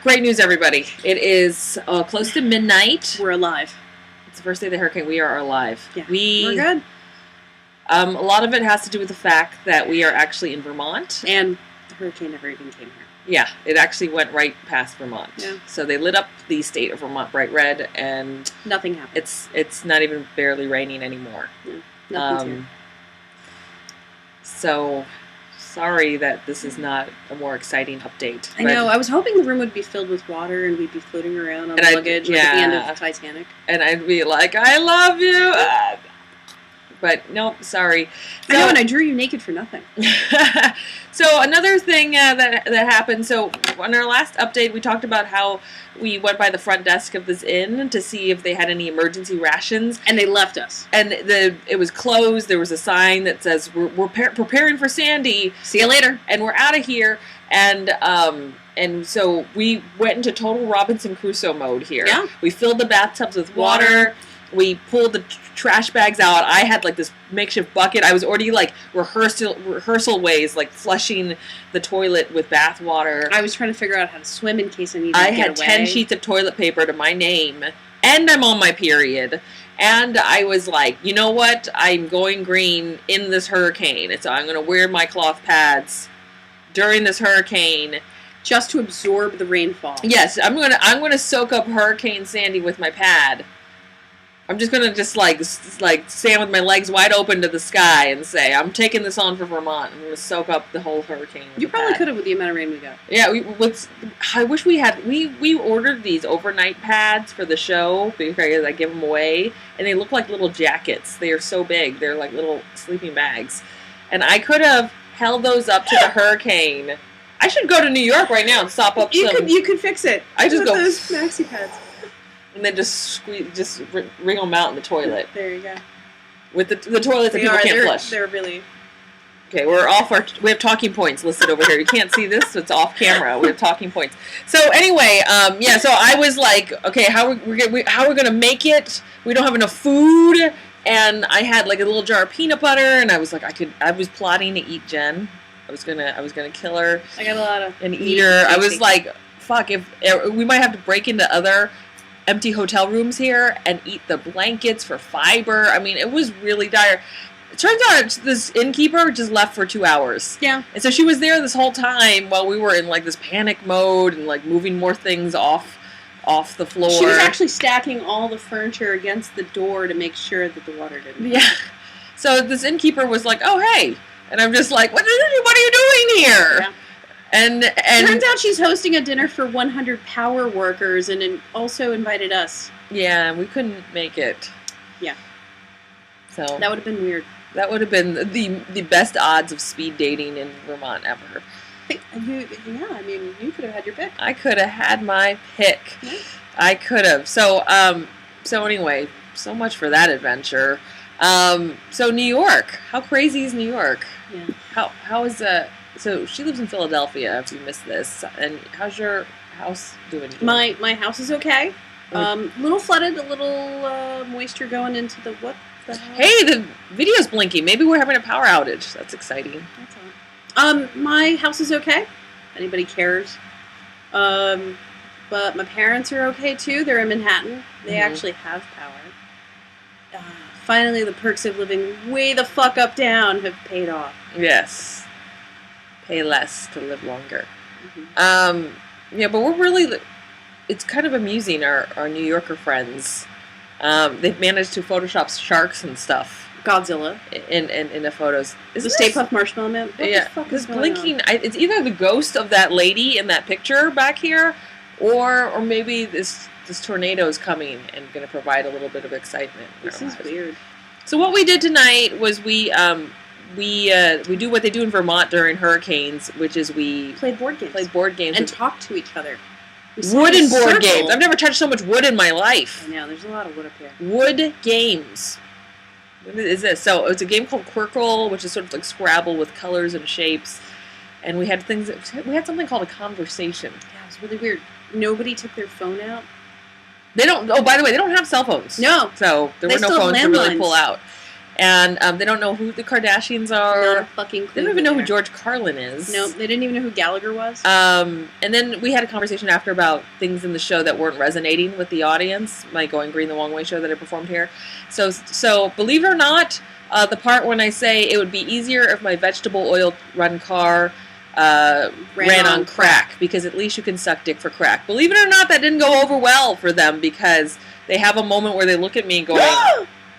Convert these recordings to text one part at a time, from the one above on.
Great news, everybody. It is close to midnight. We're alive. It's the first day of the hurricane. We are alive. Yeah, we're good. A lot of it has to do with the fact that we are actually in Vermont. And the hurricane never even came here. Yeah, it actually went right past Vermont. Yeah. So they lit up the state of Vermont bright red, and nothing happened. It's not even barely raining anymore. Yeah, nothing's here. So sorry that this is not a more exciting update. I know. I was hoping the room would be filled with water and we'd be floating around on luggage like at the end of the Titanic. And I'd be like, I love you. But nope, sorry. I know, and I drew you naked for nothing. So another thing that happened. So on our last update, we talked about how we went by the front desk of this inn to see if they had any emergency rations, and they left us. And it was closed. There was a sign that says we're preparing for Sandy. See you later. And we're out of here. And so we went into total Robinson Crusoe mode here. Yeah. We filled the bathtubs with water. We pulled the trash bags out. I had like this makeshift bucket. I was already like rehearsal ways, like flushing the toilet with bath water. I was trying to figure out how to swim in case I needed to get away. I had 10 sheets of toilet paper to my name, and I'm on my period. And I was like, you know what? I'm going green in this hurricane. So I'm going to wear my cloth pads during this hurricane. Just to absorb the rainfall. Yes, I'm gonna soak up Hurricane Sandy with my pad. I'm just gonna stand with my legs wide open to the sky and say, I'm taking this on for Vermont. I'm gonna soak up the whole hurricane. You probably could have with the amount of rain we got. Yeah, I wish we had. We ordered these overnight pads for the show because I give them away, and they look like little jackets. They are so big. They're like little sleeping bags, and I could have held those up to the hurricane. I should go to New York right now and sop up You could fix it. I just with go those maxi pads. And then just wring them out in the toilet. There you go. With the toilets that people can't flush. They're really... Okay, we have talking points listed over here. You can't see this, so it's off camera. We have talking points. So anyway, so I was like, okay, how are we going to make it? We don't have enough food. And I had like a little jar of peanut butter, and I was like, I was plotting to eat Jen. I was gonna kill her. I got a lot of and eat her. I was like, fuck, if we might have to break into other empty hotel rooms here and eat the blankets for fiber. I mean, it was really dire. It turns out this innkeeper just left for 2 hours. Yeah. And so she was there this whole time while we were in like this panic mode and like moving more things off the floor. She was actually stacking all the furniture against the door to make sure that the water didn't. Yeah. So this innkeeper was like, "Oh, hey." And I'm just like, what are you doing here? Yeah. And turns out she's hosting a dinner for 100 power workers and also invited us. Yeah, and we couldn't make it. Yeah. So that would have been weird. That would have been the best odds of speed dating in Vermont ever. Yeah, I mean, you could have had your pick. I could have had my pick. Yeah. I could have. So anyway, so much for that adventure. So New York, how crazy is New York? Yeah. How is so she lives in Philadelphia, if you missed this, and how's your house doing? My house is okay. A little flooded, a little moisture going into the what the hell? Hey, the video's blinking. Maybe we're having a power outage. That's exciting. That's all. My house is okay. If anybody cares. But my parents are okay too. They're in Manhattan. They actually have power. Finally, the perks of living way the fuck uptown have paid off. Yes. Pay less to live longer. Mm-hmm. Yeah, but we're really... It's kind of amusing, our New Yorker friends. They've managed to Photoshop sharks and stuff. Godzilla. In the photos. The Stay Puft Marshmallow Man? What the fuck is going blinking... it's either the ghost of that lady in that picture back here, or maybe this tornado is coming and going to provide a little bit of excitement. This is weird. So what we did tonight was we do what they do in Vermont during hurricanes, which is we played board games and talked to each other. Wooden board games. I've never touched so much wood in my life. I know, there's a lot of wood up here. Wood games. What is this? So it's a game called Quirkle, which is sort of like Scrabble with colors and shapes. And we had something called a conversation. Yeah, it was really weird. Nobody took their phone out. They don't. Oh, by the way, they don't have cell phones. No. So there were no phones to really pull out. And they don't know who the Kardashians Not are. a fucking clue. They don't even know who George Carlin is. No, they didn't even know who Gallagher was. And then we had a conversation after about things in the show that weren't resonating with the audience. My Going Green the Wrong Way show that I performed here. So believe it or not, the part when I say it would be easier if my vegetable oil run car ran on crack, because at least you can suck dick for crack. Believe it or not, that didn't go over well for them, because they have a moment where they look at me going,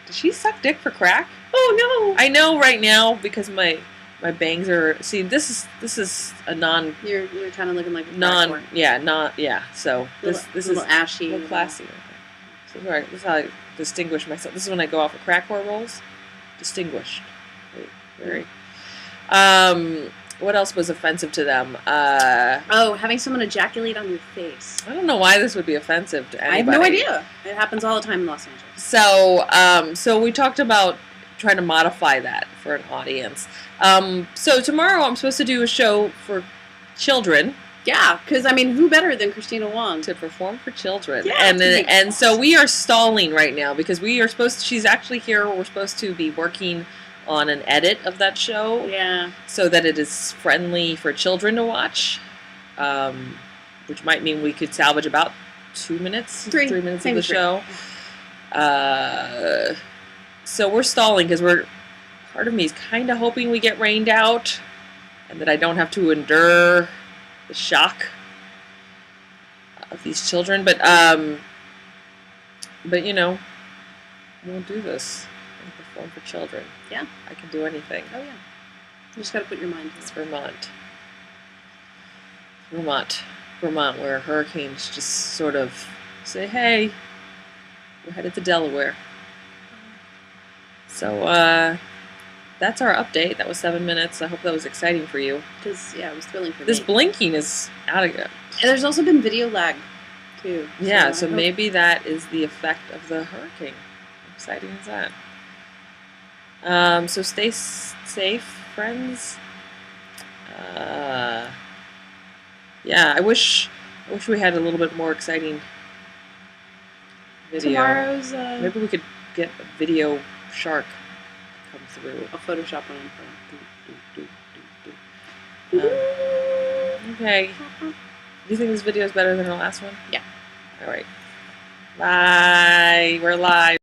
"Does she suck dick for crack?" Oh no! I know right now, because my bangs are. See, this is a non. You're kind of looking like a non. crack whore. Yeah, not yeah. So this Little is ashy, a little classy. So this is how I distinguish myself. This is when I go off of crack whore rolls. Distinguished, very. What else was offensive to them? Having someone ejaculate on your face. I don't know why this would be offensive to anybody. I have no idea. It happens all the time in Los Angeles. So we talked about trying to modify that for an audience. So tomorrow I'm supposed to do a show for children. Yeah, because I mean, who better than Christina Wong to perform for children? Yeah, and so we are stalling right now because we are supposed to, she's actually here. We're supposed to be working on an edit of that show. Yeah. So that it is friendly for children to watch, which might mean we could salvage about 3 minutes of the show. So we're stalling because part of me is kind of hoping we get rained out and that I don't have to endure the shock of these children. But you know, I won't do this. I perform for children. Yeah. I can do anything. Oh, yeah. You just got to put your mind to it. It's Vermont, where hurricanes just sort of say, hey, we're headed to Delaware. So, that's our update. That was 7 minutes. I hope that was exciting for you. Because, yeah, it was thrilling for me. This blinking is out of it. And there's also been video lag, too. Yeah, so maybe that is the effect of the hurricane. How exciting is that? So stay safe, friends. Yeah, I wish we had a little bit more exciting video. Tomorrow's maybe we could get a video shark come through. I'll Photoshop one in. Okay. Do you think this video is better than the last one? Yeah. All right. Bye. We're live.